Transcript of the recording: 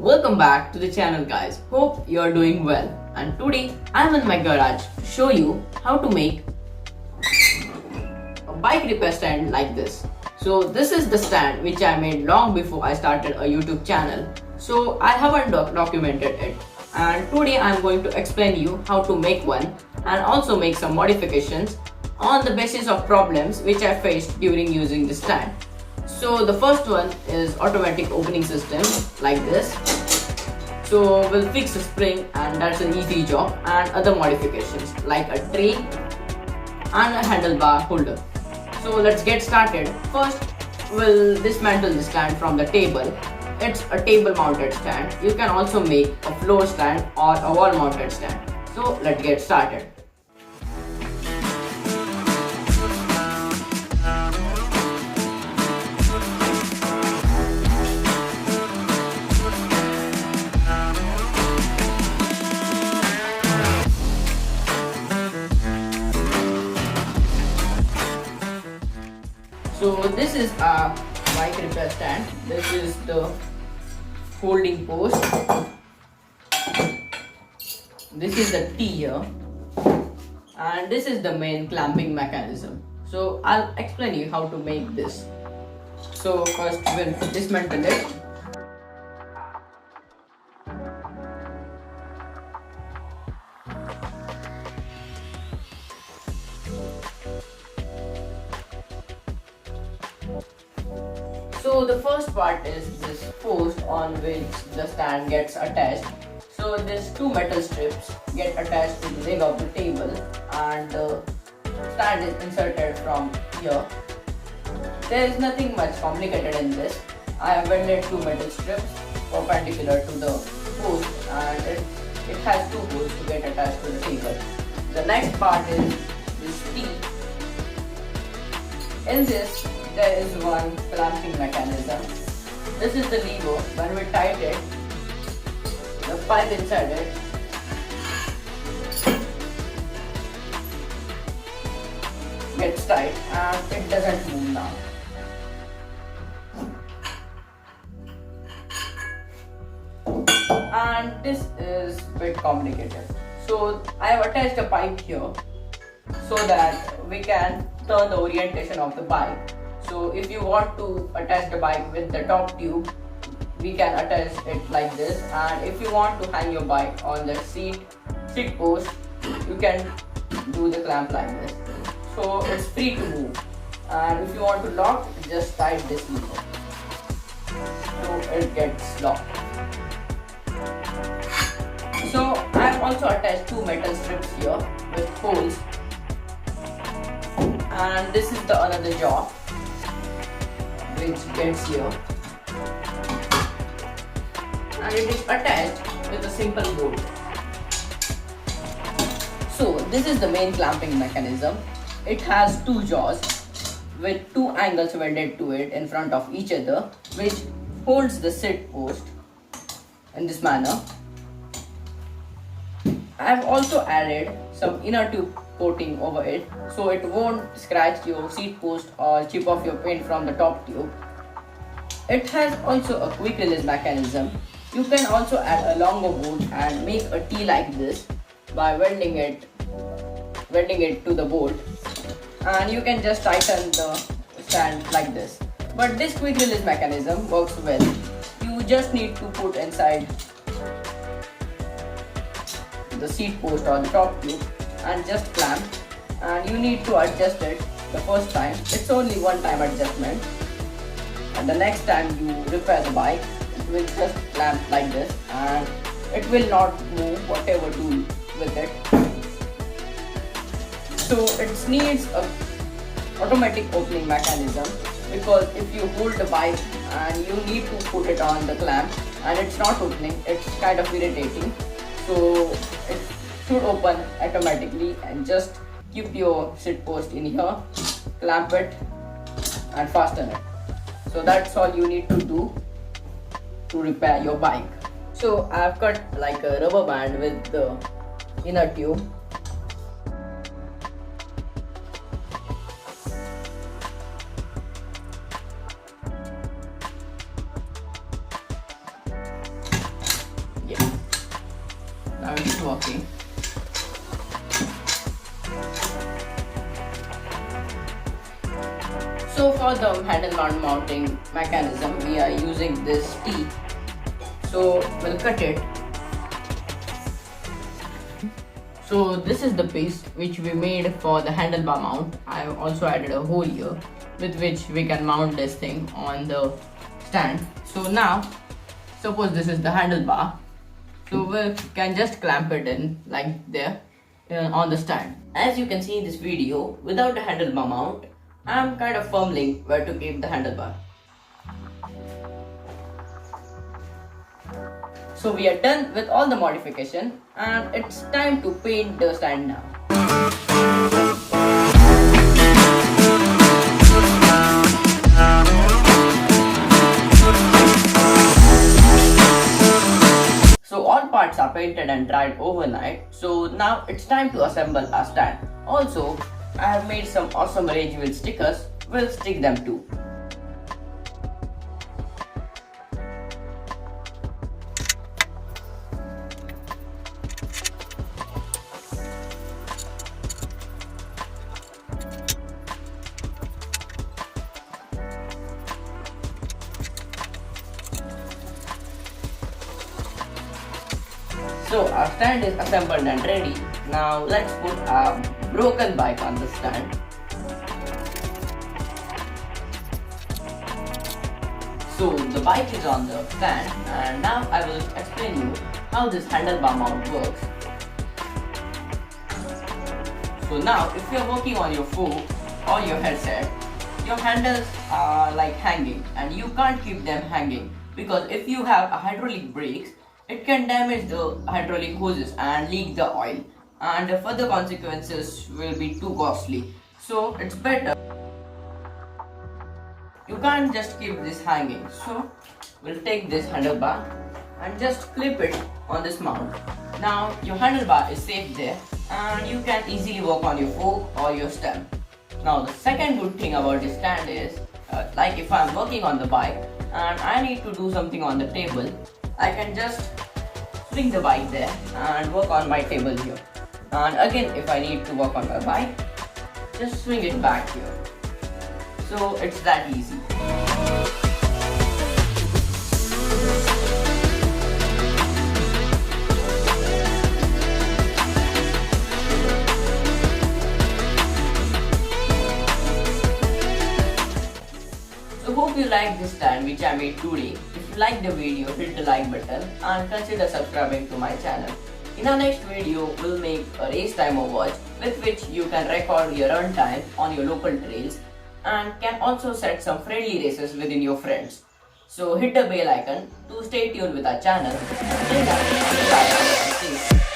Welcome back to the channel guys. Hope you are doing well. And today I am in my garage to show you how to make a bike repair stand like this. So this is the stand which I made long before I started a YouTube channel. So I haven't documented it. And today I am going to explain you how to make one and also make some modifications on the basis of problems which I faced during using this stand. So the first one is automatic opening system like this. So we'll fix a spring and that's an easy job, and other modifications like a tray and a handlebar holder. So let's get started. First we'll dismantle the stand from the table. It's a table mounted stand. You can also make a floor stand or a wall mounted stand. So let's get started. So this is a bike repair stand. This is the holding post. This is the T here. And this is the main clamping mechanism. So I'll explain you how to make this. So first we'll dismantle it. So the first part is this post on which the stand gets attached. So these two metal strips get attached to the leg of the table and the stand is inserted from here. There is nothing much complicated in this. I have welded two metal strips perpendicular to the post and it has two holes to get attached to the table. The next part is this T. In this there is one clamping mechanism. This is the lever. When we tighten it, the pipe inside it gets tight and it doesn't move now. And this is a bit complicated. So I have attached a pipe here so that we can turn the orientation of the bike. So if you want to attach the bike with the top tube, we can attach it like this, and if you want to hang your bike on the seat post, you can do the clamp like this. So it's free to move, and if you want to lock, just tight this lever so it gets locked. So I have also attached two metal strips here with holes, and this is the another jaw which gets here, and it is attached with a simple bolt. So this is the main clamping mechanism. It has two jaws with two angles welded to it in front of each other, which holds the seat post in this manner. I have also added some inner tube coating over it so it won't scratch your seat post or chip off your paint from the top tube. It has also a quick release mechanism. You can also add a longer bolt and make a T like this by welding it to the bolt, and you can just tighten the stand like this. But this quick release mechanism works well. You just need to put inside the seat post or the top tube and just clamp, and you need to adjust it the first time. It's only one time adjustment, and the next time you repair the bike, it will just clamp like this and it will not move whatever do with it. So it needs a automatic opening mechanism, because if you hold the bike and you need to put it on the clamp and it's not opening, it's kind of irritating. So it should open automatically, and just keep your seat post in here, clamp it and fasten it. So that's all you need to do to repair your bike. So I have cut like a rubber band with the inner tube. it's working. So for the handlebar mounting mechanism, we are using this T. So we'll cut it. So this is the piece which we made for the handlebar mount. I have also added a hole here with which we can mount this thing on the stand. So now, suppose this is the handlebar. So we can just clamp it in like there on the stand. As you can see in this video, without the handlebar mount, I'm kind of fumbling where to keep the handlebar. So we are done with all the modification and it's time to paint the stand now. So all parts are painted and dried overnight. So now it's time to assemble our stand. Also, I have made some awesome Ragewheels stickers. We'll stick them too. So our stand is assembled and ready. Now let's put our broken bike on the stand. So the bike is on the stand and now I will explain you how this handlebar mount works. So now if you are working on your phone or your headset, your handles are like hanging and you can't keep them hanging because if you have a hydraulic brakes, it can damage the hydraulic hoses and leak the oil, and the further consequences will be too costly. So it's better. You can't just keep this hanging. So we'll take this handlebar and just clip it on this mount. Now your handlebar is safe there and you can easily work on your fork or your stem. Now the second good thing about this stand is, like if I'm working on the bike and I need to do something on the table, I can just swing the bike there and work on my table here. And again, if I need to work on my bike, just swing it back here. So it's that easy. So hope you like this stand which I made today. If you like the video, hit the like button and consider subscribing to my channel. In our next video, we'll make a race timer watch with which you can record your run time on your local trails and can also set some friendly races within your friends. So hit the bell icon to stay tuned with our channel. Until then, bye and stay safe.